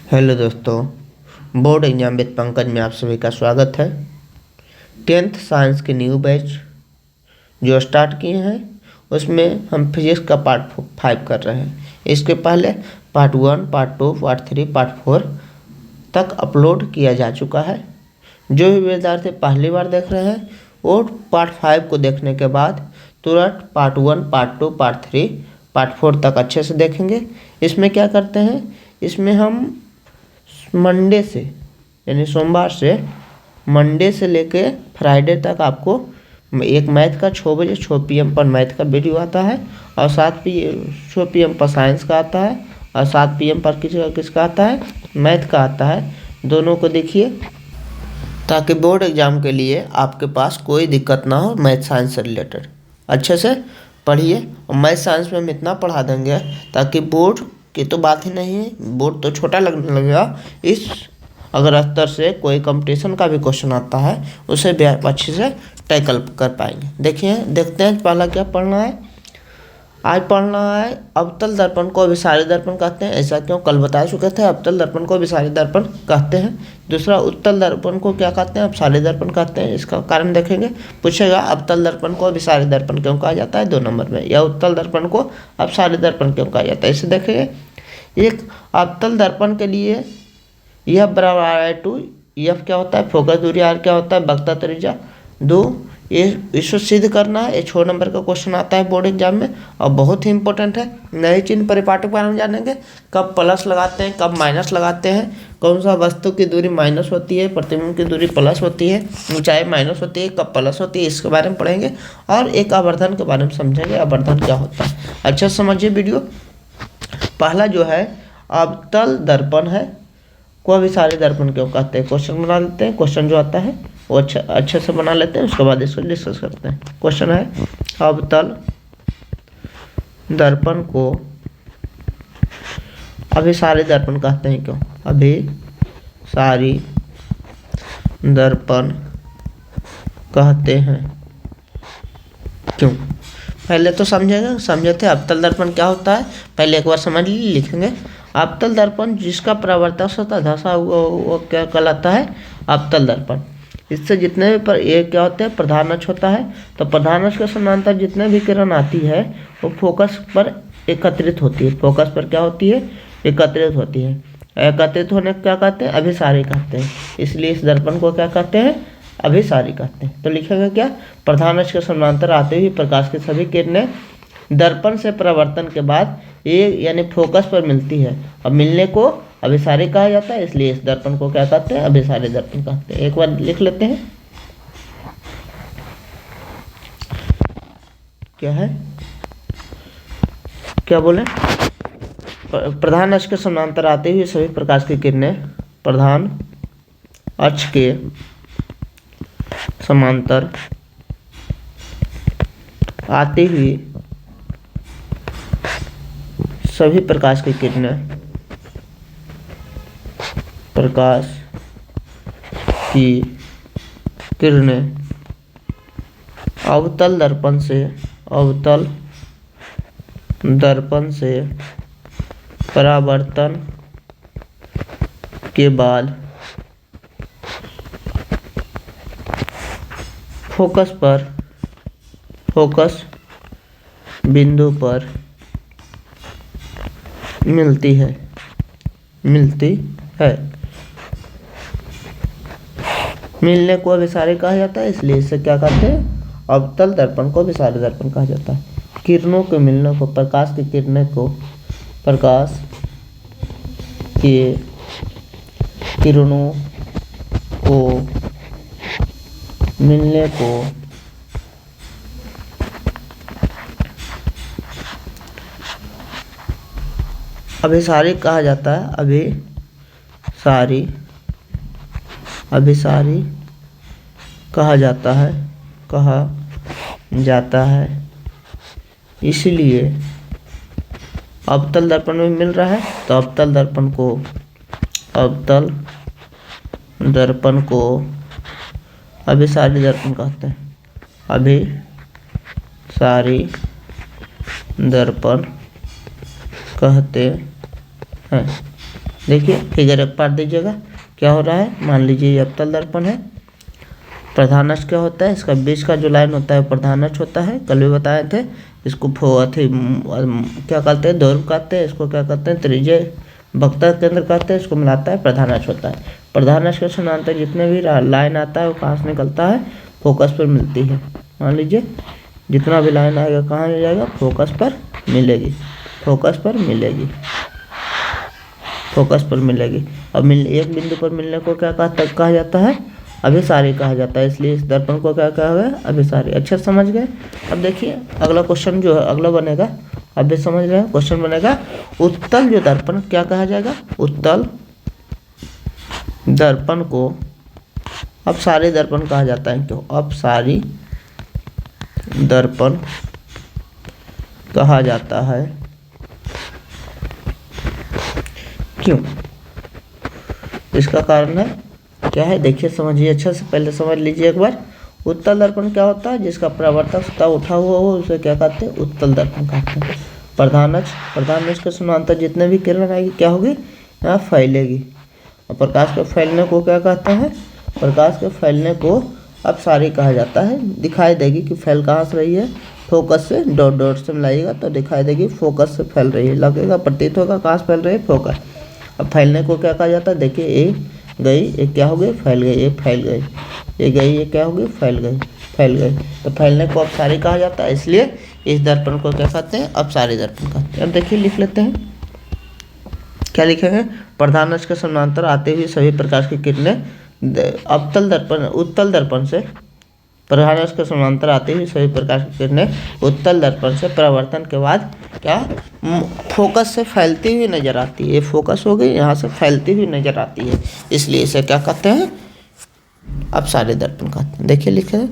Hello दोस्तों, board exam with Pankaj में आप सभी का स्वागत है। 10th साइंस के न्यू बैच जो स्टार्ट किए हैं उसमें हम फिजिक्स का पार्ट 5 कर रहे हैं। इसके पहले पार्ट 1, पार्ट 2, पार्ट 3, पार्ट 4 तक अपलोड किया जा चुका है। जो भी विद्यार्थी पहली बार देख रहे हैं वो पार्ट 5 को देखने के बाद तुरंत पार्ट 1, पार्ट 2, पार्ट 3, पार्ट 4 तक अच्छे से देखेंगे। इसमें क्या करते हैं, इसमें हम मंडे से यानी सोमवार से मंडे से लेके फ्राइडे तक आपको एक मैथ का 6 बजे 6 PM पर मैथ का वीडियो आता है और 6 PM पर साइंस का आता है और 7 PM पर किसका आता है, मैथ का आता है। दोनों को देखिए ताकि बोर्ड एग्ज़ाम के लिए आपके पास कोई दिक्कत ना हो। मैथ साइंस से रिलेटेड अच्छे से पढ़िए और मैथ साइंस में हम इतना पढ़ा देंगे ताकि बोर्ड की तो बात ही नहीं है, बोर्ड तो छोटा लगने लगेगा। इस अगर स्तर से कोई कंपटीशन का भी क्वेश्चन आता है उसे भी आप अच्छे से टैकल कर पाएंगे। देखते हैं पहला क्या पढ़ना है। आज पढ़ना है अवतल दर्पण को अभिसारी दर्पण कहते हैं। ऐसा क्यों, कल बता चुके थे। अवतल दर्पण को अभिसारी दर्पण कहते हैं। दूसरा, उत्तल दर्पण को क्या कहते हैं, अपसारी दर्पण कहते हैं। इसका कारण देखेंगे। पूछेगा अवतल दर्पण को अभिसारी दर्पण क्यों कहा जाता है 2 नंबर में, या उत्तल दर्पण को अपसारी दर्पण क्यों कहा जाता है, इसे देखेंगे। एक अवतल दर्पण के लिए यह बराबर है 2, यह क्या होता है, फोकस दूरी, आर क्या होता है, वक्रता त्रिज्या 2। ये इसको सिद्ध करना है। ये 6 नंबर का क्वेश्चन आता है बोर्ड एग्जाम में और बहुत ही इंपॉर्टेंट है। नए चिन्ह परिपाटक के बारे में जानेंगे, कब प्लस लगाते हैं कब माइनस लगाते हैं, कौन सा वस्तु की दूरी माइनस होती है, प्रतिबिंब की दूरी प्लस होती है, ऊंचाई माइनस होती है, कब प्लस होती है, इसके बारे में पढ़ेंगे। और एक आवर्धन के बारे में समझेंगे, आवर्धन क्या होता है। अच्छा समझिए वीडियो। पहला जो है अवतल दर्पण है को अभिसारी दर्पण क्यों कहते हैं। क्वेश्चन बना लेते हैं। क्वेश्चन जो आता है वो अच्छे से बना लेते हैं, उसके बाद इसको डिस्कस करते हैं। क्वेश्चन है अवतल दर्पण को अभिसारी दर्पण कहते हैं क्यों। अभिसारी दर्पण कहते हैं क्यों। पहले तो समझे थे अवतल दर्पण क्या होता है, पहले एक बार समझ लीजिए, लिखेंगे। अवतल दर्पण जिसका परावर्तक सतह धंसा हुआ वो क्या कहलाता है, अवतल दर्पण। इससे जितने भी पर ये क्या होते हैं, प्रधान अक्ष होता है। तो प्रधान अक्ष के समानांतर जितने भी किरण आती है वो फोकस पर एकत्रित होती है। फोकस पर क्या होती है, एकत्रित होती है। एकत्रित होने को क्या कहते हैं, अभिसारी कहते हैं। इसलिए इस दर्पण को क्या कहते हैं, अभिसारी कहते हैं। तो लिखेगा क्या, प्रधान अक्ष के समानांतर आते हुए प्रकाश की सभी किरणें दर्पण से परावर्तन के बाद ये यानी फोकस पर मिलती है और मिलने को अभिसारी कहा जाता है। इसलिए इस दर्पण को क्या कहते हैं, अभिसारी दर्पण कहते हैं। एक बार लिख लेते हैं, क्या है, क्या बोले, प्रधान अक्ष के समानांतर आते हुए सभी प्रकाश की किरणें प्रधान अक्ष के समांतर आती हुई सभी प्रकाश की किरणें अवतल दर्पण से परावर्तन के बाद फोकस बिंदु पर मिलती है। मिलने को अभिसारी कहा जाता है। इसलिए इसे क्या कहते हैं, अवतल दर्पण को अभिसारी दर्पण कहा जाता है। किरणों के मिलने को, प्रकाश की किरणें को, प्रकाश के किरणों को मिलने को अभिसारी कहा जाता है। अभिसारी कहा जाता है। इसलिए अवतल दर्पण में मिल रहा है तो अवतल दर्पण को अभिसारी दर्पण कहते हैं। अभिसारी दर्पण कहते हैं। देखिए फिगर एक पार दीजिएगा, क्या हो रहा है, मान लीजिए ये अवतल दर्पण है। प्रधान अक्ष क्या होता है, इसका बीच का जो लाइन होता है प्रधान अक्ष होता है। कल भी बताए थे, इसको क्या कहते हैं, ध्रुव कहते हैं, इसको क्या कहते हैं, त्रिज्य वक्र केंद्र कहते हैं, इसको मिलाता है प्रधान अक्ष होता है। प्रधान अक्ष के समानांतर जितने भी लाइन आता है वो कहाँ से निकलता है, फोकस पर मिलती है। मान लीजिए जितना भी लाइन आएगा कहाँ मिल जाएगा, फोकस पर मिलेगी, फोकस पर मिलेगी, फोकस पर मिलेगी। अब एक बिंदु पर मिलने को क्या कहा जाता है, अभिसारी कहा जाता है। इसलिए इस दर्पण को क्या कहा गया, अभिसारी। अच्छे से समझ गए। अब देखिए अगला क्वेश्चन जो है अगला बनेगा, अब भी समझ रहे हैं, क्वेश्चन बनेगा उत्तल जो दर्पण क्या कहा जाएगा, उत्तल दर्पण को अपसारी दर्पण कहा जाता है। क्यों अपसारी दर्पण कहा जाता है, क्यों, इसका कारण है क्या है, देखिए समझिए अच्छा से, पहले समझ लीजिए एक बार। उत्तल दर्पण क्या होता है, जिसका परावर्तक सतह उठा हुआ हो उसे क्या कहते हैं, उत्तल दर्पण कहते हैं। प्रधान अक्ष के समानांतर जितने भी किरण आएगी क्या होगी, यहाँ फैलेगी। और प्रकाश के फैलने को क्या कहते हैं, प्रकाश के फैलने को अपसारी कहा जाता है। दिखाई देगी कि फैल कहाँ से रही है, फोकस से, डॉट डॉट से मिलाइएगा तो दिखाई देगी फोकस से फैल रही है, लगेगा प्रतीत होगा कहाँ से फैल रही है, फोकस। अब फैलने को क्या कहा जाता है, देखिए ये गई, ये क्या हो गई, फैल गई, ये फैल गई, ये गई, ये क्या हो गई, फैल गई, फैल गई। तो फैलने को अपसारी कहा जाता है, इसलिए इस दर्पण को क्या कहते हैं, अपसारी दर्पण कहते हैं। अब देखिए लिख लेते हैं, क्या लिखेंगे, प्रधान अक्ष के समानांतर आते हुए सभी प्रकाश की किरणें उत्तल दर्पण से, प्रधान अक्ष के समानांतर आते हुए सभी प्रकाश की किरणें उत्तल दर्पण से परावर्तन के बाद क्या फोकस से फैलती हुई नजर आती है। ये फोकस हो गई, यहाँ से फैलती हुई नजर आती है, इसलिए इसे क्या कहते हैं, अपसारी दर्पण कहते हैं। देखिए लिखेंगे,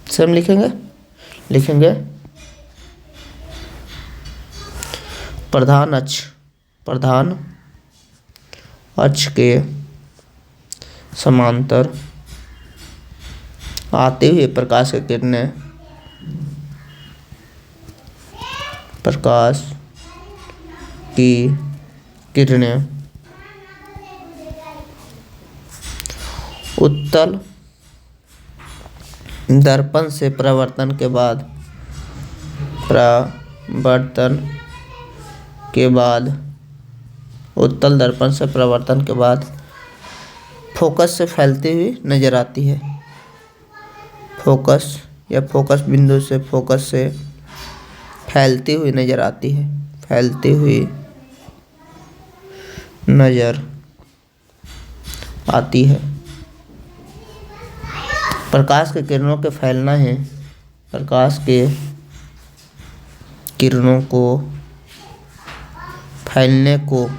सेम लिखेंगे प्रधान अक्ष के समांतर आते हुए प्रकाश की किरणें उत्तल दर्पण से परावर्तन के बाद फोकस से फैलती हुई नजर आती है। फोकस या फोकस बिंदु से फोकस से फैलती हुई नजर आती है, फैलती हुई नजर आती है। प्रकाश के किरणों के फैलना है, प्रकाश के किरणों को फैलने को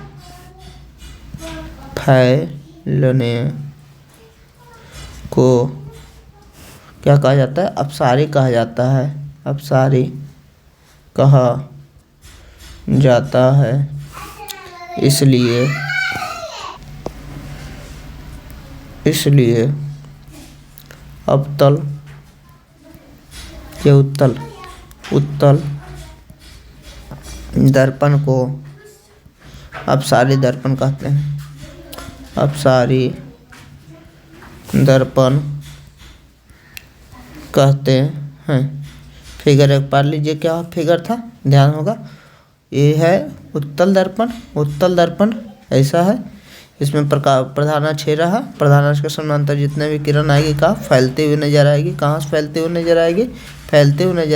क्या कहा जाता है, अपसारी कहा जाता है, अपसारी कहा जाता है। इसलिए अवतल या उत्तल दर्पण को अपसारी दर्पण कहते हैं, अपसारी दर्पण कहते हैं। फिगर एक पढ़ लीजिए, क्या फिगर था, ध्यान होगा। ये है उत्तल दर्पण ऐसा है, इसमें प्रधान अक्ष रहा, प्रधान अक्ष के समानांतर जितने भी किरण आएगी कहाँ फैलती हुई नजर आएगी, कहाँ से फैलती हुई नजर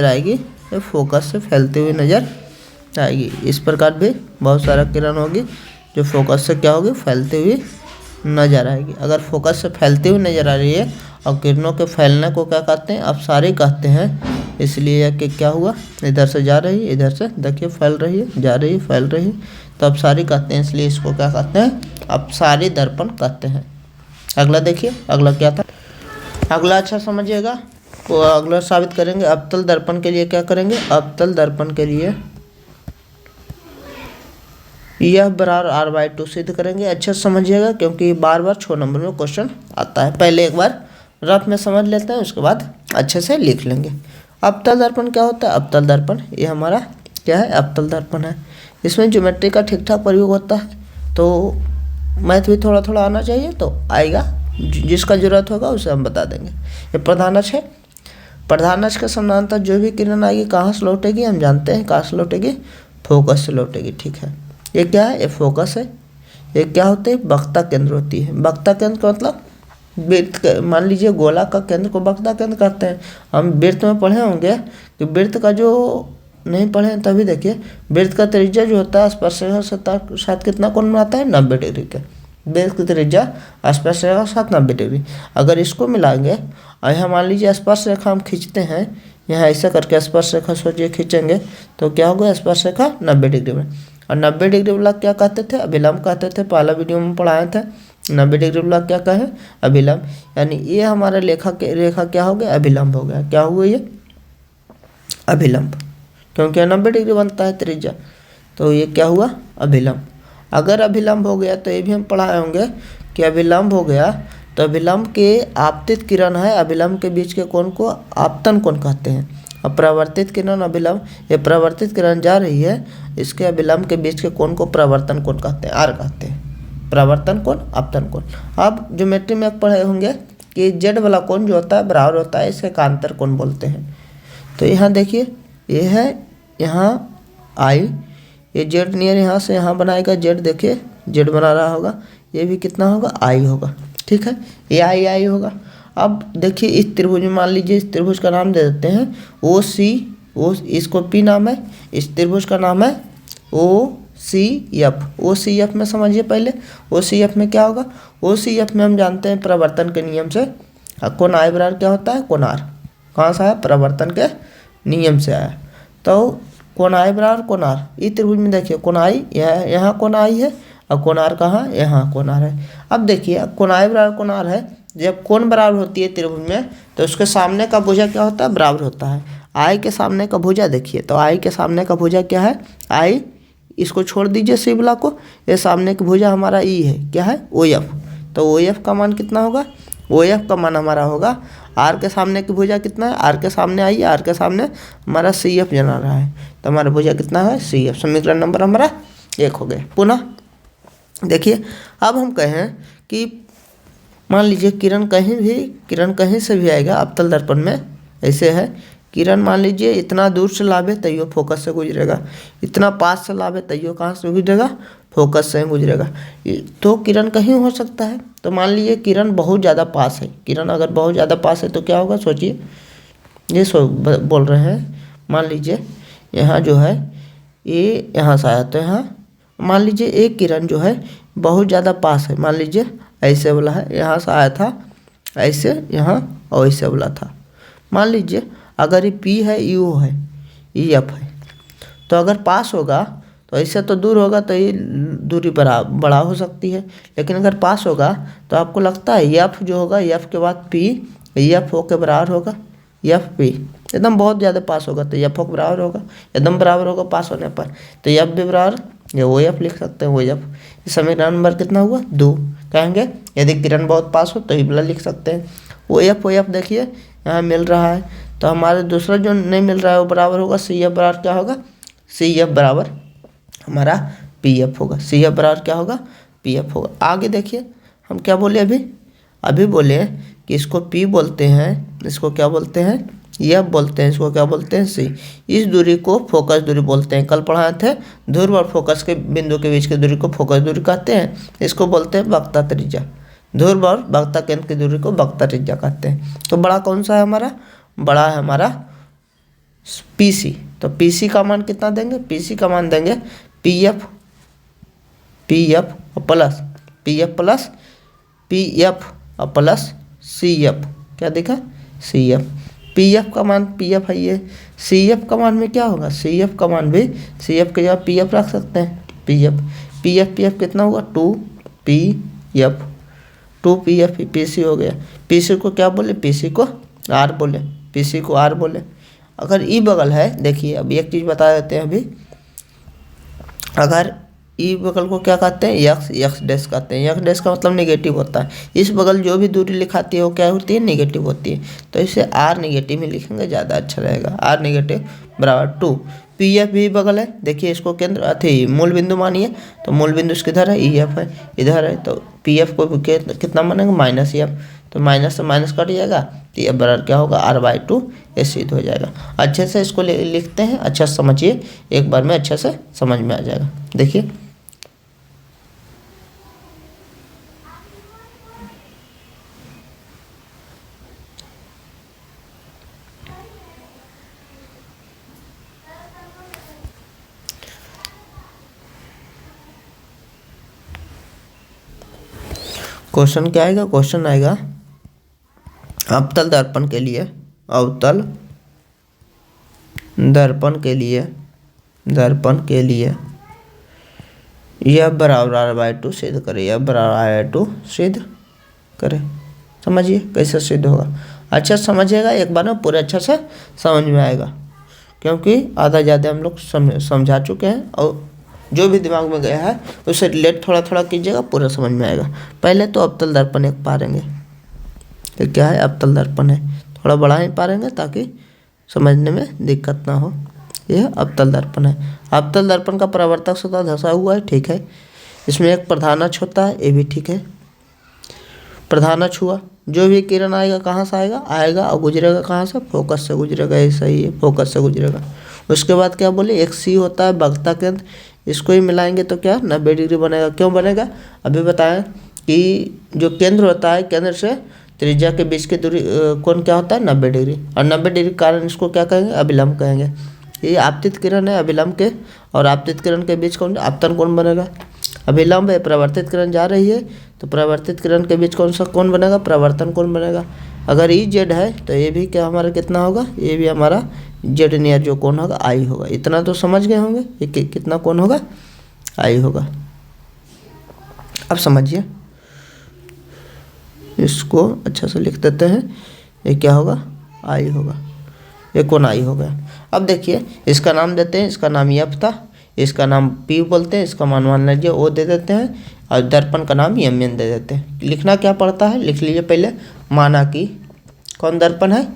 आएगी, ये फोकस से फैलती हुई नजर आएगी। इस प्रकार भी बहुत सारा किरण होगी जो फोकस से क्या होगी, फैलती हुई नजर आएगी। अगर फोकस से फैलती हुई नजर आ रही है और किरणों के फैलने को क्या कहते हैं, अपसारी कहते हैं। इसलिए कि क्या हुआ, इधर से जा रही है, इधर से देखिए फैल रही है, जा रही है, फैल रही है, तो अपसारी कहते हैं। इसलिए इसको क्या कहते हैं, अपसारी दर्पण कहते हैं। अगला देखिए, अगला क्या था, अगला अच्छा समझिएगा, तो अगला साबित करेंगे। अवतल दर्पण के लिए क्या करेंगे, अवतल दर्पण के लिए यह बराबर r/2 सिद्ध करेंगे। अच्छे से समझिएगा क्योंकि बार बार 6 नंबर में क्वेश्चन आता है। पहले एक बार रफ में समझ लेते हैं, उसके बाद अच्छे से लिख लेंगे। अवतल दर्पण क्या होता है, अवतल दर्पण ये हमारा क्या है, अवतल दर्पण है। इसमें ज्योमेट्री का ठीक ठाक प्रयोग होता है, तो मैथ भी थोड़ा थोड़ा आना चाहिए, तो आएगा, जिसका जरूरत होगा उसे हम बता देंगे। ये प्रधान अक्ष है। प्रधान अक्ष के समानांतर जो भी किरण आएगी कहाँ से लौटेगी, हम जानते हैं कहाँ से लौटेगी, फोकस से लौटेगी। ठीक है, ये क्या है, ये फोकस है। ये क्या होते हैं, वक्ता केंद्र होती है। वक्ता केंद्र का मतलब वृत्त, मान लीजिए गोला का केंद्र को वक्ता केंद्र कहते हैं। हम वृत्त में पढ़े होंगे कि वृत्त का जो, नहीं पढ़े हैं तभी देखिए, वृत्त का त्रिज्या जो होता है स्पर्शरेखा के साथ कितना कोण बनाता है, 90 डिग्री का। वृत्त की त्रिज्या स्पर्शरेखा के साथ 90 डिग्री। अगर इसको मिलाएंगे और यहाँ मान लीजिए स्पर्श रेखा हम खींचते हैं, यहाँ ऐसा करके स्पर्श रेखा सोचिए खींचेंगे तो क्या होगा, स्पर्श रेखा 90 डिग्री में। और 90 डिग्री वाला क्या कहते थे, अभिलंब कहते थे। पहला वीडियो में पढ़ाए थे 90 डिग्री वाला क्या कहे, अभिलंब। यानी ये हमारा रेखा क्या हो गया, अभिलंब हो गया। क्या हुआ ये, अभिलंब, क्योंकि 90 डिग्री बनता है त्रिज्या, तो ये क्या हुआ, अभिलंब। अगर अभिलंब हो गया तो ये भी हम पढ़ाए होंगे कि अभिलंब हो गया तो अभिलंब के आपतित किरण है, अभिलंब के बीच के कोण को आपतन कोण कहते हैं। अब प्रवर्तित किरण अभिलंब, ये प्रवर्तित किरण जा रही है, इसके अभिलंब के बीच के कोण को प्रवर्तन कोण कहते हैं, आर कहते हैं। प्रवर्तन कोण, आपतन कोण। अब ज्योमेट्री में पढ़े होंगे कि जेड वाला कोण जो होता है बराबर होता है, इसे कांतर कोण बोलते हैं। तो यहाँ देखिए, ये है यहाँ आई, ये जेड नियर यहाँ से यहाँ बनाएगा जेड, देखिए जेड बना रहा होगा, ये भी कितना होगा, आई होगा। ठीक है, ये आई होगा। अब देखिए इस त्रिभुज में मान लीजिए, इस त्रिभुज का नाम दे देते हैं ओ सी, ओ, इसको पी नाम है, इस त्रिभुज का नाम है ओ सी एफ। ओ सी एफ में समझिए पहले, ओ सी एफ में क्या होगा, ओ सी एफ में हम जानते हैं प्रवर्तन के नियम से कोण आई बराबर क्या होता है, कोण आर। कहाँ से आया, प्रवर्तन के नियम से आया। तो कोण आई बराबर कोण आर। इस त्रिभुज में देखिए कोण आई, यहाँ कोण आई है, और कोण आर कहाँ, यहाँ कोण आर है। अब देखिए कोण आई बराबर कोण आर है, जब कोण बराबर होती है त्रिभुज में तो उसके सामने का भुजा क्या होता है, बराबर होता है। आई के सामने का भुजा देखिए, तो आई के सामने का भुजा क्या है, आई, इसको छोड़ दीजिए सी वाला को, ये सामने का भुजा हमारा ई है, क्या है, ओ एफ। तो ओ एफ का मान कितना होगा, ओ एफ का मान हमारा होगा, आर के सामने की भुजा कितना है, आर के सामने आई, आर के सामने हमारा सी एफ जना रहा है, तो हमारा भुजा कितना है, सी एफ। समीकरण नंबर हमारा 1 हो गया। पुनः देखिए, अब हम कहें कि मान लीजिए किरण कहीं से भी आएगा अवतल दर्पण में, ऐसे है किरण, मान लीजिए इतना दूर से लावे तैयो फोकस से गुजरेगा, इतना पास से लावे तैयो कहाँ से गुजरेगा, फोकस से गुजरेगा। तो किरण कहीं हो सकता है, तो मान लीजिए किरण बहुत ज़्यादा पास है, किरण अगर बहुत ज़्यादा पास है तो क्या होगा, सोचिए, ये बोल रहे हैं, मान लीजिए यहाँ जो है ये यहाँ से आया, तो यहाँ मान लीजिए एक किरण जो है बहुत ज़्यादा पास है, मान लीजिए ऐसे वाला है, यहाँ से आया था ऐसे, यहाँ और ऐसे वाला था। मान लीजिए अगर ये पी है, यू है, ई एफ है, तो अगर पास होगा तो ऐसे तो दूर होगा, तो ये दूरी बड़ा हो सकती है। लेकिन अगर पास होगा तो आपको लगता है एफ जो होगा, एफ के बाद पी, एफ हो के बराबर होगा, एफ पी एकदम बहुत ज़्यादा पास होगा तो एफ हो के बराबर होगा, एकदम बराबर होगा पास होने पर, तो एफ भी बराबर, ये ओ एफ लिख सकते हैं, ओ एफ। समीकरण नंबर कितना हुआ, 2। कहेंगे यदि किरण बहुत पास हो तो ये वाला लिख सकते हैं। ओ एफ देखिए यहाँ मिल रहा है, तो हमारे दूसरा जो नहीं मिल रहा है वो बराबर होगा, सी एफ बराबर क्या होगा, सी एफ बराबर हमारा पी एफ होगा, सी एफ बराबर क्या होगा, पी एफ होगा। आगे देखिए हम क्या बोले, अभी बोले कि इसको पी बोलते हैं, इसको क्या बोलते हैं, एफ बोलते हैं, इसको क्या बोलते हैं, सी। इस दूरी को फोकस दूरी बोलते हैं। कल पढ़ाए थे ध्रुव और फोकस के बिंदु के बीच की दूरी को फोकस दूरी कहते हैं, इसको बोलते हैं वक्ता त्रिज्या। ध्रुव और वक्ता केंद्र की दूरी को वक्ता त्रिज्या कहते हैं। तो बड़ा कौन सा है हमारा, बड़ा है हमारा पी सी। तो पी सी का मान कितना देंगे, पी सी का मान देंगे P F plus P F plus C F, क्या देखा, सी एफ। पी एफ का मान, पी एफ है ये, सी एफ का मान में क्या होगा, सी एफ का मान भी, सी एफ के जगह पी एफ रख सकते हैं, पी एफ कितना होगा, 2 पी एफ, पी सी हो गया। पी सी को क्या बोले, पी सी को आर बोले, पी सी को आर बोले। अगर ई बगल है, देखिए अब एक चीज़ बता देते हैं अभी, अगर ई बगल को क्या कहते हैं, यक्स डैश कहते हैं। यक्स डैश का मतलब नेगेटिव होता है। इस बगल जो भी दूरी लिखाती है वो क्या होती है, नेगेटिव होती है। तो इसे आर नेगेटिव में लिखेंगे, ज़्यादा अच्छा रहेगा। आर नेगेटिव बराबर 2 पी एफ भी बगल है, देखिए इसको केंद्र अथी मूल बिंदु मानिए, तो मूल बिंदु इसके इधर है, ई एफ है इधर है, तो पी एफ को कितना मानेंगे माइनस ई एफ, तो माइनस से माइनस कट जाएगा, तो ये बराबर क्या होगा r/2 ये सिद्ध हो जाएगा। अच्छे से इसको लिखते हैं, अच्छा से समझिए, एक बार में अच्छे से समझ में आ जाएगा। देखिए क्वेश्चन क्या आएगा, क्वेश्चन आएगा अवतल दर्पण के लिए, अवतल दर्पण के लिए यह बराबर r/2 सिद्ध करें, यह बराबर r/2 सिद्ध करें। समझिए कैसे सिद्ध होगा, अच्छा समझिएगा, एक बार में पूरे अच्छा से समझ में आएगा, क्योंकि आधा ज़्यादा हम लोग समझा चुके हैं, और जो भी दिमाग में गया है उससे रिलेट थोड़ा थोड़ा कीजिएगा, पूरा समझ में आएगा। पहले तो अवतल दर्पण एक पारेंगे, तो क्या है अवतल दर्पण है, थोड़ा बड़ा ही पारेंगे ताकि समझने में दिक्कत ना हो। यह अवतल दर्पण है, अवतल दर्पण का परावर्तक सतह धंसा हुआ है, ठीक है, इसमें एक प्रधानच होता है, ये भी ठीक है, प्रधानच हुआ, जो भी किरण आएगा कहाँ से आएगा और गुजरेगा कहाँ से, फोकस से गुजरेगा, ये सही है, फोकस से गुजरेगा। उसके बाद क्या बोले, एक सी होता है वक्रता केंद्र, इसको ही मिलाएंगे तो क्या 90 डिग्री बनेगा। क्यों बनेगा, अभी बताएं कि जो केंद्र होता है, केंद्र से त्रिज्या के बीच की दूरी कोण क्या होता है 90 डिग्री, और 90 डिग्री कारण इसको क्या कहेंगे, अभिलंब कहेंगे। ये आपतित किरण है, अभिलंब के और आपतित किरण के बीच कौन आपतन कोण बनेगा, अभिलंब है, परावर्तित किरण जा रही है, तो परावर्तित किरण के बीच कौन सा कोण बनेगा, परावर्तन कोण बनेगा। अगर ई जेड है तो ये भी क्या हमारा कितना होगा, ये भी हमारा जेड नियर जो कोण होगा आई होगा। इतना तो समझ गए होंगे, ये कितना कोण होगा, आई होगा। अब समझिए, इसको अच्छा से लिख देते हैं, ये क्या होगा, आई होगा, ये कोण आई होगा। अब देखिए इसका नाम देते हैं, इसका नाम एफ था, इसका नाम पी बोलते हैं, इसका मान लीजिए ओ दे देते हैं, और दर्पण का नाम एम एन दे देते हैं। लिखना क्या पड़ता है, लिख लीजिए पहले, माना कि कौन दर्पण है,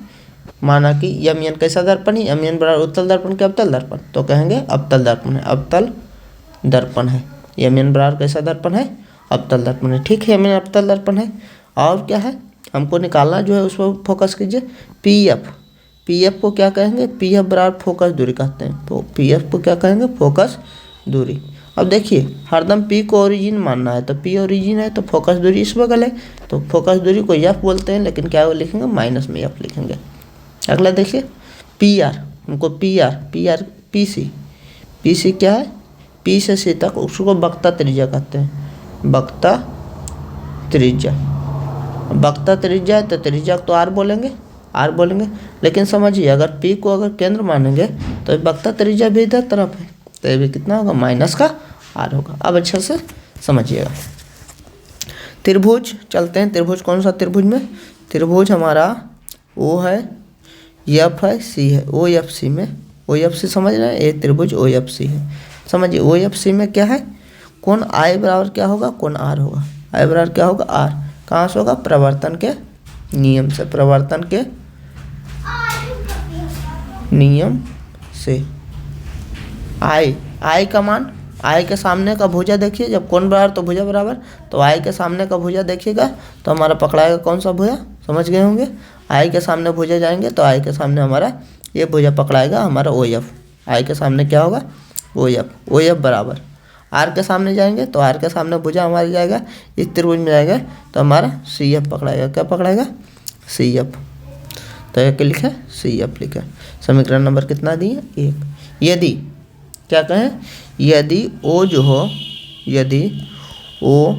माना कि एम एन कैसा दर्पण है, एम एन बराबर उत्तल दर्पण के अवतल दर्पण, तो कहेंगे अवतल दर्पण है, अवतल दर्पण है। एम एन बराबर कैसा दर्पण है, अवतल दर्पण है, ठीक है, एम एन अवतल दर्पण है। और क्या है हमको निकालना जो है उस पर फोकस कीजिए, पी एफ, पी एफ को क्या कहेंगे, पी एफ बराबर फोकस दूरी कहते हैं, तो पी एफ को क्या कहेंगे, फोकस दूरी। अब देखिए हरदम पी को ओरिजिन मानना है, तो पी ओरिजिन है तो फोकस दूरी इस बगल है, तो फोकस दूरी को एफ बोलते हैं, लेकिन क्या वो लिखेंगे माइनस में एफ लिखेंगे। अगला देखिए पी आर, हमको पी आर पी सी क्या है, पी से सी तक, उसको वक्रता त्रिज्या कहते हैं, वक्रता त्रिज्या, वक्रता त्रिज्या है तो त्रिज्या तो आर बोलेंगे, लेकिन समझिए अगर पी को अगर केंद्र मानेंगे तो वक्रता त्रिज्या भी इधर तरफ है, तो ये भी कितना होगा, माइनस का आर होगा। अब अच्छे से समझिएगा। त्रिभुज चलते हैं, त्रिभुज कौन सा त्रिभुज में, त्रिभुज हमारा ओ है, एफ है, सी है, ओ एफ सी में, ओ एफ सी समझ रहे हैं, ये त्रिभुज ओ एफ सी है। समझिए ओ एफ सी में क्या है, कोण आई बराबर क्या होगा, कोण आर होगा, आई बराबर क्या होगा, आर, कहाँ से होगा, प्रवर्तन के नियम से, प्रवर्तन के नियम से। आई का मान, आई के सामने का भुजा देखिए, जब कोण बराबर तो भुजा बराबर, तो आई के सामने का भुजा देखिएगा तो हमारा पकड़ाएगा कौन सा भुजा, समझ गए होंगे। आई के सामने भुजा जाएंगे तो आई के सामने हमारा ये भुजा पकड़ाएगा हमारा ओ एफ, आई के सामने क्या होगा, ओ एफ बराबर। आर के सामने जाएंगे तो आर के सामने भुजा हमारा जाएगा, इस त्रिभुज में जाएगा तो हमारा सी एफ पकड़ाएगा, क्या पकड़ाएगा, सी एफ, तो एक लिखा सी एफ लिखा। समीकरण नंबर कितना दिए, एक। यदि क्या कहें, यदि ओ जो हो, यदि ओ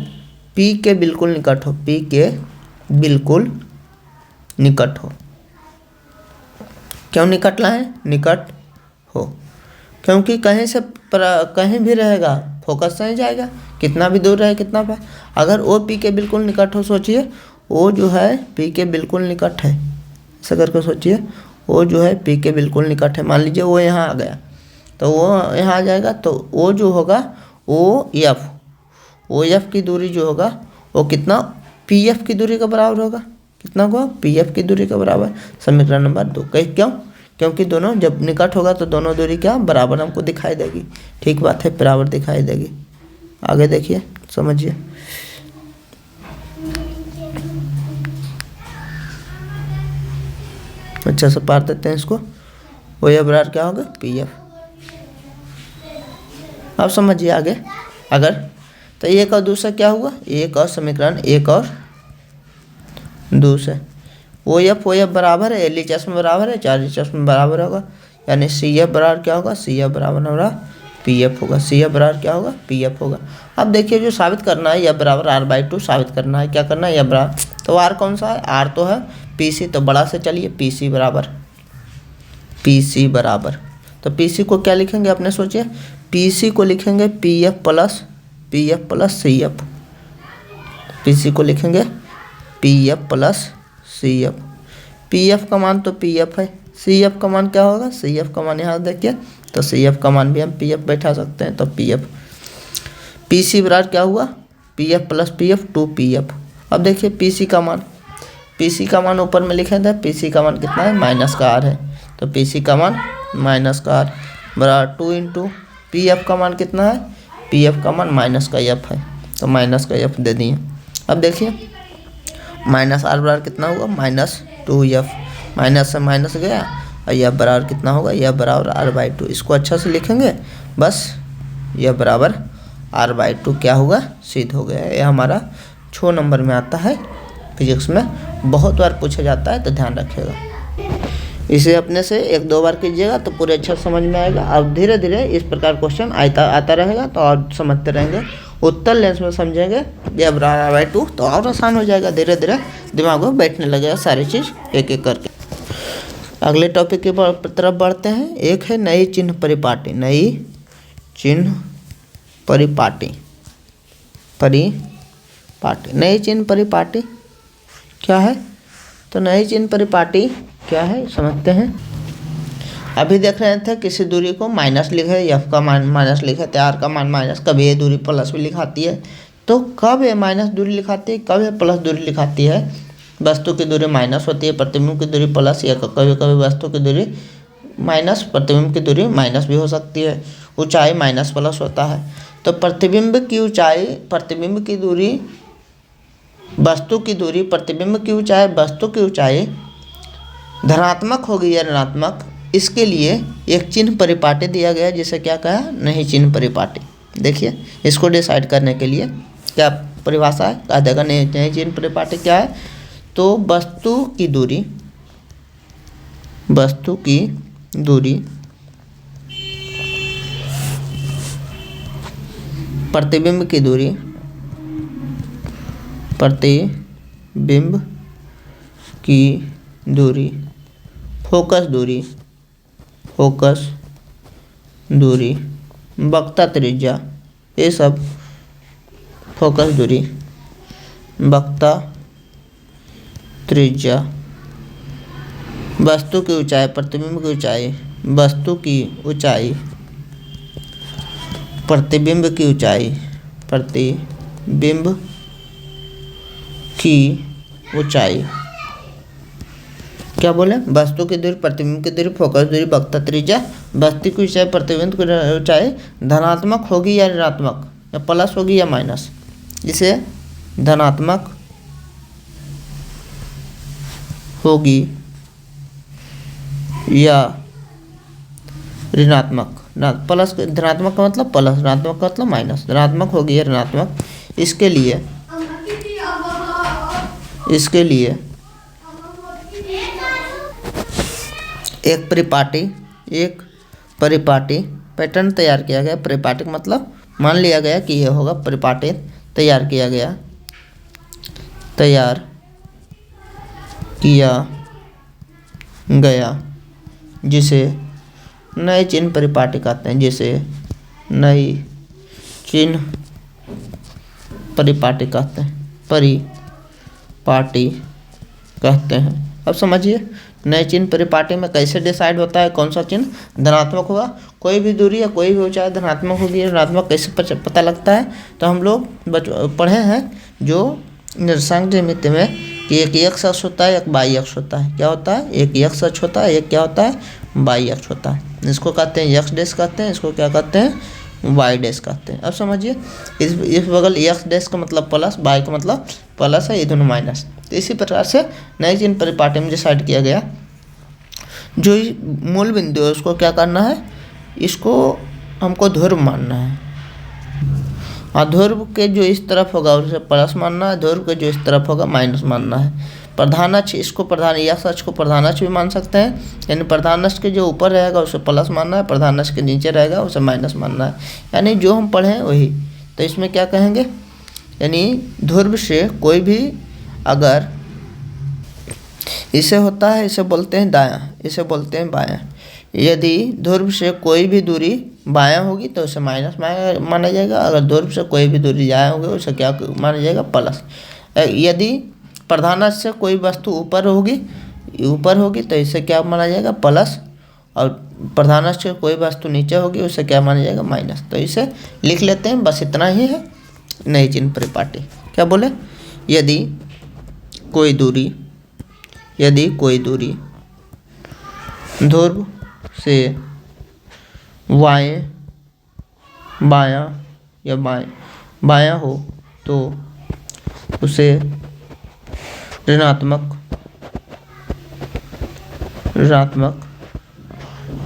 पी के बिल्कुल निकट हो, पी के बिल्कुल निकट हो, क्यों निकट लाए, निकट हो, क्योंकि कहीं से कहीं भी रहेगा फोकस से ही जाएगा, कितना भी दूर रहे कितना पे। अगर ओ पी के बिल्कुल निकट हो, सोचिए ओ जो है पी के बिल्कुल निकट है, ऐसा करके सोचिए, ओ जो है पी के बिल्कुल निकट है, मान लीजिए वो यहाँ आ गया तो वो यहाँ आ जाएगा, तो ओ जो होगा ओ एफ की दूरी जो होगा वो कितना, पी एफ की दूरी के बराबर होगा, कितना होगा, पी एफ की दूरी के बराबर। समीकरण नंबर 2, क्यों, क्योंकि दोनों जब निकट होगा तो दोनों दूरी क्या बराबर हमको दिखाई देगी। ठीक बात है, बराबर दिखाई देगी। आगे देखिए, समझिए। अच्छा से पार देते हैं इसको। वो ये बराबर क्या होगा PF। अब समझिए आगे। अगर तो एक और दूसरा क्या हुआ, एक और समीकरण एक और दूसरा ओ एफ बराबर है LHS में बराबर है, 4HS में बराबर होगा, यानी CF बराबर क्या होगा, CF बराबर हमारा PF होगा। CF बराबर क्या होगा, PF होगा। अब देखिए जो साबित करना है F बराबर R/2 साबित करना है। क्या करना है, F बराबर, तो R कौन सा है, R तो है PC, तो बड़ा से चलिए PC बराबर तो PC को क्या लिखेंगे अपने सोचिए, PC को लिखेंगे PF प्लस CF। PC को लिखेंगे PF प्लस CF। PF का मान तो PF है, CF का मान क्या होगा, CF का मान यहाँ देखिए, तो CF का मान भी हम PF बैठा सकते हैं, तो PF। PC बराबर क्या हुआ, PF प्लस PF 2PF। अब देखिए PC का मान ऊपर में लिखे थे, PC का मान कितना है, माइनस का R है, तो PC का मान माइनस का R बराबर 2 इंटू PF का मान कितना है, PF का मान माइनस का F है, तो माइनस का F दे दिए। अब देखिए माइनस R बराबर कितना होगा, -2F, माइनस से माइनस गया और F बराबर कितना होगा, F बराबर R/2। इसको अच्छा से लिखेंगे बस, F बराबर R/2 क्या होगा, सिद्ध हो गया। ये हमारा 6 नंबर में आता है, फिजिक्स में बहुत बार पूछा जाता है, तो ध्यान रखिएगा। इसे अपने से 1-2 बार कीजिएगा तो पूरे अच्छा समझ में आएगा। अब धीरे धीरे इस प्रकार क्वेश्चन आता रहेगा तो और समझते रहेंगे, उत्तर लेंस में समझेंगे F बराबर R/2 तो और आसान हो जाएगा। धीरे धीरे दिमाग में बैठने लगेगा सारी चीज़ एक एक करके। अगले टॉपिक की तरफ बढ़ते हैं। एक है नई चिन्ह परिपाटी। नई चिन्ह परिपाटी क्या है, तो नई चिन्ह परिपाटी क्या है समझते हैं। अभी देख रहे थे किसी दूरी को माइनस लिखे, F का मान माइनस लिखे थे, R का मान माइनस, कभी ये दूरी प्लस भी लिखाती है, तो कब ये माइनस दूरी लिखाती है, कब ये प्लस दूरी लिखाती है। वस्तु की दूरी माइनस होती है, प्रतिबिंब की दूरी प्लस, या कभी कभी वस्तु की दूरी माइनस, प्रतिबिंब की दूरी माइनस भी हो सकती है। ऊंचाई माइनस प्लस होता है, तो प्रतिबिंब की ऊंचाई, प्रतिबिंब की दूरी, वस्तु की दूरी, प्रतिबिंब की ऊंचाई, वस्तु की ऊंचाई धनात्मक होगी या ऋणात्मक, इसके लिए एक चिन्ह परिपाटी दिया गया जिसे क्या कहा, नई चिन्ह परिपाटी। देखिए इसको डिसाइड करने के लिए क्या परिभाषा है, कहा देगा नई चिन्ह परिपाटी क्या है, तो वस्तु की दूरी प्रतिबिंब की दूरी, फोकस दूरी, वक्रता त्रिज्या, ये सब फोकस दूरी, वक्रता त्रिज्या, वस्तु की ऊंचाई, प्रतिबिंब की ऊंचाई, वस्तु की ऊंचाई, प्रतिबिंब की ऊंचाई, प्रतिबिंब की ऊंचाई, क्या बोले, वस्तु की दूरी, प्रतिबिंब की दूरी, फोकस दूरी, वक्रता त्रिज्या, वस्तु की ऊंचाई, प्रतिबिंब की ऊंचाई धनात्मक होगी या ऋणात्मक, या प्लस होगी या माइनस, इसे धनात्मक होगी या ऋणात्मक, प्लस धनात्मक का मतलब प्लस, ऋणात्मक का मतलब माइनस, धनात्मक होगी या ऋणात्मक, इसके लिए एक परिपाटी पैटर्न तैयार किया गया। परिपाटी का मतलब मान लिया गया कि यह होगा, परिपाटी तैयार किया गया जिसे नई चिन्ह परिपाटी कहते हैं, जिसे नई चिन्ह परिपाटी कहते हैं। अब समझिए नए चिन्ह परिपाटी में कैसे डिसाइड होता है कौन सा चिन्ह धनात्मक होगा। कोई भी दूरी या कोई भी ऊंचाई धनात्मक होगी या ऋणात्मक कैसे पता लगता है, तो हम लोग पढ़े हैं जो निर्देशांक ज्यामिति में कि एक x अक्ष होता है, एक y अक्ष होता है। क्या होता है, एक x अक्ष होता है, एक क्या होता है बाई अक्ष होता है। इसको कहते हैं एक्स डैश कहते हैं, इसको क्या कहते हैं वाई डैश कहते हैं। अब समझिए इस बगल एक्स डैश का मतलब प्लस, वाई का मतलब प्लस है, ये दोनों माइनस। तो इसी प्रकार से नई चिन्ह परिपाटी में डिसाइड किया गया जो मूल बिंदु है उसको क्या करना है, इसको हमको ध्रुव मानना है। और ध्रुव के जो इस तरफ होगा उसे प्लस मानना है, ध्रुव के जो इस तरफ होगा माइनस मानना है। प्रधान अक्ष, इसको प्रधान एक्स अक्ष को प्रधान अक्ष भी मान सकते हैं, यानी प्रधान अक्ष के जो ऊपर रहेगा उसे प्लस मानना है, प्रधान अक्ष के नीचे रहेगा उसे माइनस मानना है, यानी जो हम पढ़े हैं वही। तो इसमें क्या कहेंगे, यानी ध्रुव से कोई भी अगर इसे होता है, इसे बोलते हैं दायां, इसे बोलते हैं बायां। यदि ध्रुव से कोई भी दूरी बायां होगी तो उसे माइनस माना जाएगा, अगर ध्रुव से कोई भी दूरी दायां होगी उसे क्या माना जाएगा, प्लस। यदि प्रधान अक्ष से कोई वस्तु ऊपर होगी तो इसे क्या माना जाएगा, प्लस, और प्रधान अक्ष से कोई वस्तु नीचे होगी उसे क्या माना जाएगा, माइनस। तो इसे लिख लेते हैं, बस इतना ही है नई चिन्ह परिपाटी। क्या बोले, यदि कोई दूरी ध्रुव से बायां या बायां हो तो उसे ऋणात्मक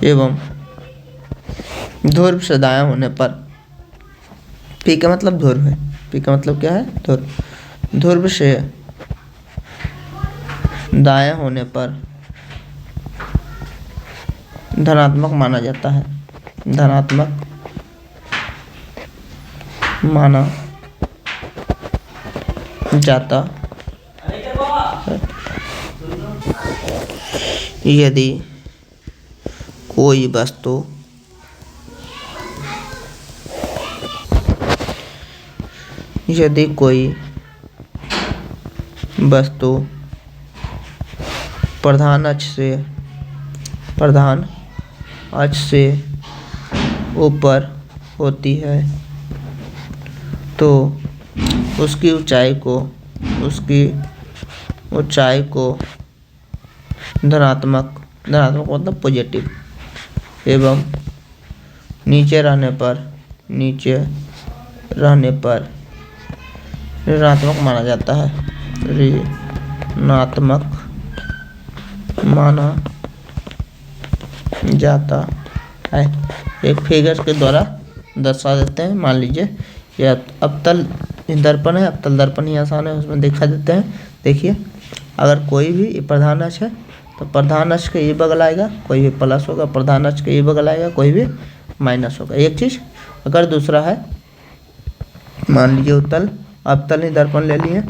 एवं ध्रुव से दायां होने पर, पी का मतलब ध्रुव है, पी का मतलब क्या है, ध्रुव से दायां होने पर धनात्मक माना जाता है, धनात्मक माना जाता यदि कोई वस्तु प्रधान अक्ष से ऊपर होती है तो उसकी ऊंचाई को धनात्मक मतलब पॉजिटिव एवं नीचे रहने पर ऋणात्मक माना जाता है, ऋणात्मक माना जाता है। एक फिगर के द्वारा दर्शा देते हैं। मान लीजिए यह अवतल दर्पण है, अवतल दर्पण ही आसान है, उसमें दिखा देते हैं। देखिए अगर कोई भी प्रधान अक्ष है तो प्रधान अक्ष के ये बगल आएगा, कोई भी प्लस होगा, प्रधान अक्ष के ये बगल आएगा, कोई भी माइनस होगा, एक चीज़। अगर दूसरा है, मान लीजिए अवतल ही दर्पण ले लिए,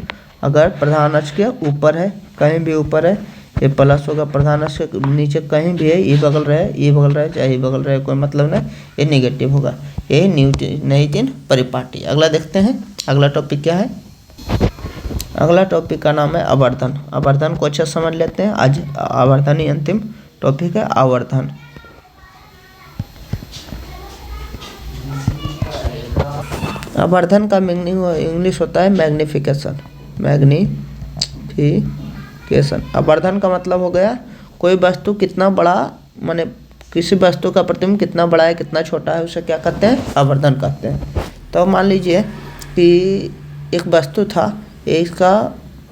अगर प्रधान अक्ष के ऊपर है, कहीं भी ऊपर है, ये प्लस होगा, प्रधान अक्ष के नीचे कहीं भी है, ये बगल रहे चाहे ये बगल रहे, कोई मतलब नहीं, ये नेगेटिव होगा। ये नई चिन्ह परिपाटी। अगला देखते हैं, अगला टॉपिक क्या है। अगला टॉपिक का नाम है आवर्धन। आवर्धन को अच्छे समझ लेते हैं, आज आवर्धन ही अंतिम टॉपिक है, आवर्धन। आवर्धन का मीनिंग इंग्लिश होता है मैग्निफिकेशन। आवर्धन का मतलब हो गया कोई वस्तु कितना बड़ा, माने किसी वस्तु का प्रतिबिंब कितना बड़ा है कितना छोटा है उसे क्या कहते हैं, आवर्धन कहते हैं। तो मान लीजिए कि एक वस्तु था, इसका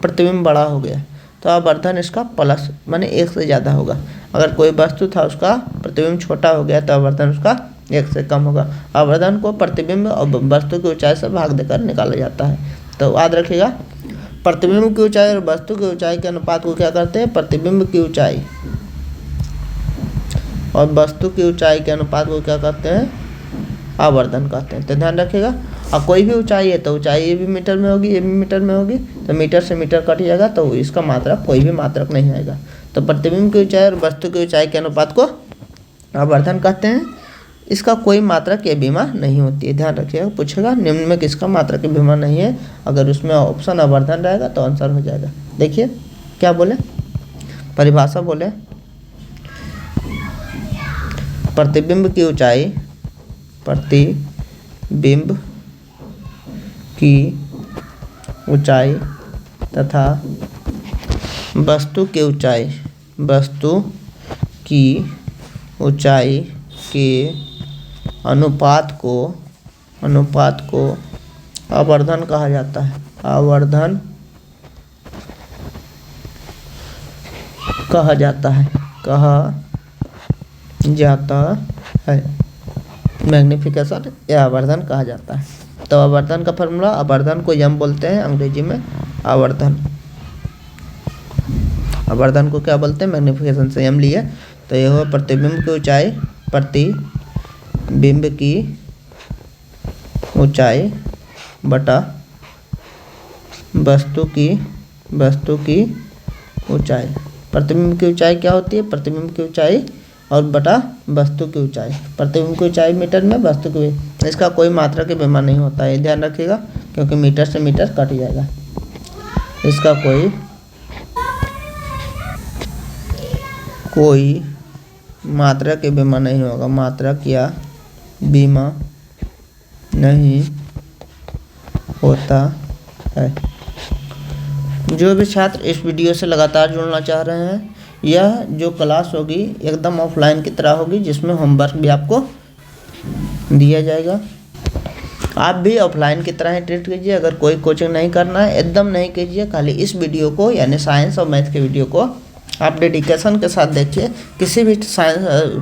प्रतिबिंब बड़ा हो गया तो आवर्धन इसका प्लस माने एक से ज़्यादा होगा। अगर कोई वस्तु था उसका प्रतिबिंब छोटा हो गया तो आवर्धन उसका एक से कम होगा। आवर्धन को प्रतिबिंब और वस्तु की ऊंचाई से भाग देकर निकाला जाता है। तो याद रखिएगा, प्रतिबिंब की ऊंचाई और वस्तु की ऊंचाई के अनुपात को क्या करते हैं, प्रतिबिंब की ऊंचाई और वस्तु की ऊंचाई के अनुपात को क्या कहते हैं, आवर्धन कहते हैं। तो ध्यान रखिएगा, और कोई भी ऊंचाई है तो ऊंचाई ये भी मीटर में होगी, ये भी मीटर में होगी, तो मीटर से मीटर कट जाएगा तो इसका मात्रक कोई भी मात्रक नहीं आएगा। तो प्रतिबिंब की ऊंचाई और वस्तु की ऊंचाई के अनुपात को आवर्धन कहते हैं। इसका कोई मात्रक या बीमा नहीं होती है, ध्यान रखिएगा। पूछेगा निम्न में किसका मात्रक या बीमा नहीं है, अगर उसमें ऑप्शन आवर्धन रहेगा तो आंसर हो जाएगा। देखिए क्या बोले, परिभाषा बोले, प्रतिबिंब की ऊंचाई, प्रतिबिंब की ऊंचाई तथा वस्तु की ऊंचाई, वस्तु की ऊंचाई के अनुपात को आवर्धन कहा जाता है। आवर्धन कहा जाता है। मैग्निफिकेशन या आवर्धन कहा जाता है। तो आवर्धन का फॉर्मूला, आवर्धन को यम बोलते हैं अंग्रेजी में, आवर्धन। आवर्धन को क्या बोलते हैं? मैग्निफिकेशन से यम लिए। तो यह हुआ प्रतिबिंब की ऊंचाई, प्रतिबिंब की ऊंचाई बटा वस्तु की ऊंचाई। प्रतिबिंब की ऊंचाई क्या होती है? प्रतिबिंब की ऊंचाई और बटा वस्तु की ऊंचाई। प्रतिबिंब की ऊंचाई मीटर में, वस्तु की, इसका कोई मात्रा के बेमा नहीं होता है, ध्यान रखिएगा, क्योंकि मीटर से मीटर कट जाएगा। इसका कोई मात्रा के बेमा नहीं होगा, मात्रक या बीमा नहीं होता है। जो भी छात्र इस वीडियो से लगातार जुड़ना चाह रहे हैं, यह जो क्लास होगी एकदम ऑफलाइन की तरह होगी, जिसमें होमवर्क भी आपको दिया जाएगा। आप भी ऑफलाइन की तरह ही ट्रीट कीजिए। अगर कोई कोचिंग नहीं करना है, एकदम नहीं कीजिए, खाली इस वीडियो को यानी साइंस और मैथ के वीडियो को आप डेडिकेशन के साथ देखिए। किसी भी साइंस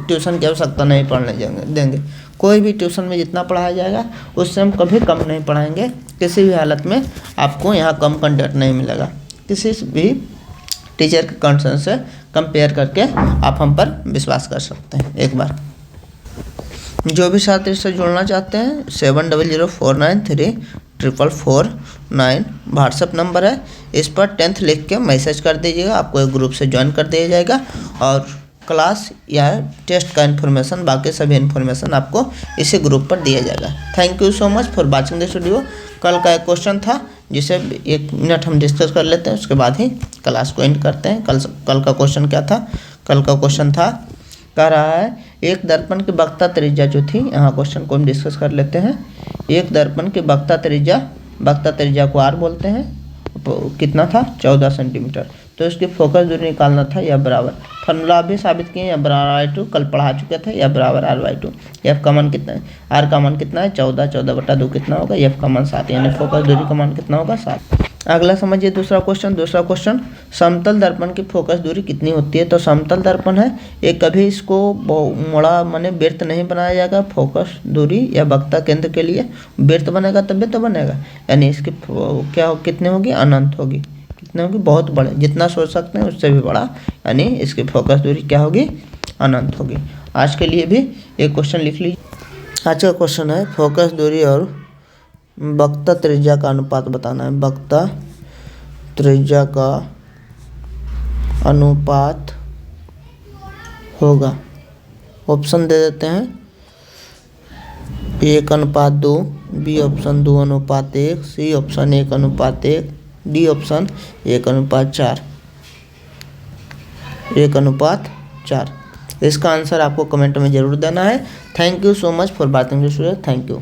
ट्यूशन की आवश्यकता नहीं पढ़ने देंगे। कोई भी ट्यूशन में जितना पढ़ाया जाएगा उससे हम कभी कम नहीं पढ़ाएंगे। किसी भी हालत में आपको यहाँ कम कंटेंट नहीं मिलेगा। किसी भी टीचर के कंटेंट से कंपेयर करके आप हम पर विश्वास कर सकते हैं। एक बार जो भी छात्र इससे जुड़ना चाहते हैं 7004934449 व्हाट्सएप नंबर है। इस पर 10th लिख के मैसेज कर दीजिएगा, आपको एक ग्रुप से ज्वाइन कर दिया जाएगा और क्लास या टेस्ट का इन्फॉर्मेशन, बाकी सभी इन्फॉर्मेशन आपको इसी ग्रुप पर दिया जाएगा। Thank you so much for watching this video. कल का एक क्वेश्चन था जिसे 1 मिनट हम डिस्कस कर लेते हैं, उसके बाद ही क्लास को एंड करते हैं। कल का क्वेश्चन क्या था? कल का क्वेश्चन था, कह रहा है एक दर्पण की वक्रता त्रिज्या जो थी, यहाँ क्वेश्चन को हम डिस्कस कर लेते हैं। एक दर्पण की वक्रता त्रिज्या को आर बोलते हैं, कितना था? 14 सेंटीमीटर। तो इसकी फोकस दूरी निकालना था, या बराबर, फॉर्मूला भी साबित किए, या बराबर R/2, कल पढ़ा चुके थे, या बराबर R/2। एफ का मान कितना है? आर का मान कितना है? 14/2 कितना होगा? एफ का मान 7, यानी फोकस दूरी का मान कितना होगा? 7। अगला समझिए दूसरा क्वेश्चन, समतल दर्पण की फोकस दूरी कितनी होती है? तो समतल दर्पण है, ये कभी इसको मोड़ा माने वृत्त नहीं बनाया जाएगा। फोकस दूरी या वक्रता केंद्र के लिए वृत्त बनेगा तभी तो बनेगा, यानी इसकी क्या कितनी होगी? अनंत होगी। कितने होगी? बहुत बड़े, जितना सोच सकते हैं उससे भी बड़ा, यानी इसकी फोकस दूरी क्या होगी? अनंत होगी। आज के लिए भी एक क्वेश्चन लिख लीजिए। आज का क्वेश्चन है फोकस दूरी और वक्रता त्रिज्या का अनुपात बताना है। वक्रता त्रिज्या का अनुपात होगा, ऑप्शन दे देते हैं, 1:2, B option 2:1, C option 1:1, D option 1:4। 1:4। इसका आंसर आपको कमेंट में जरूर देना है। Thank you so much for watching this video. Thank you.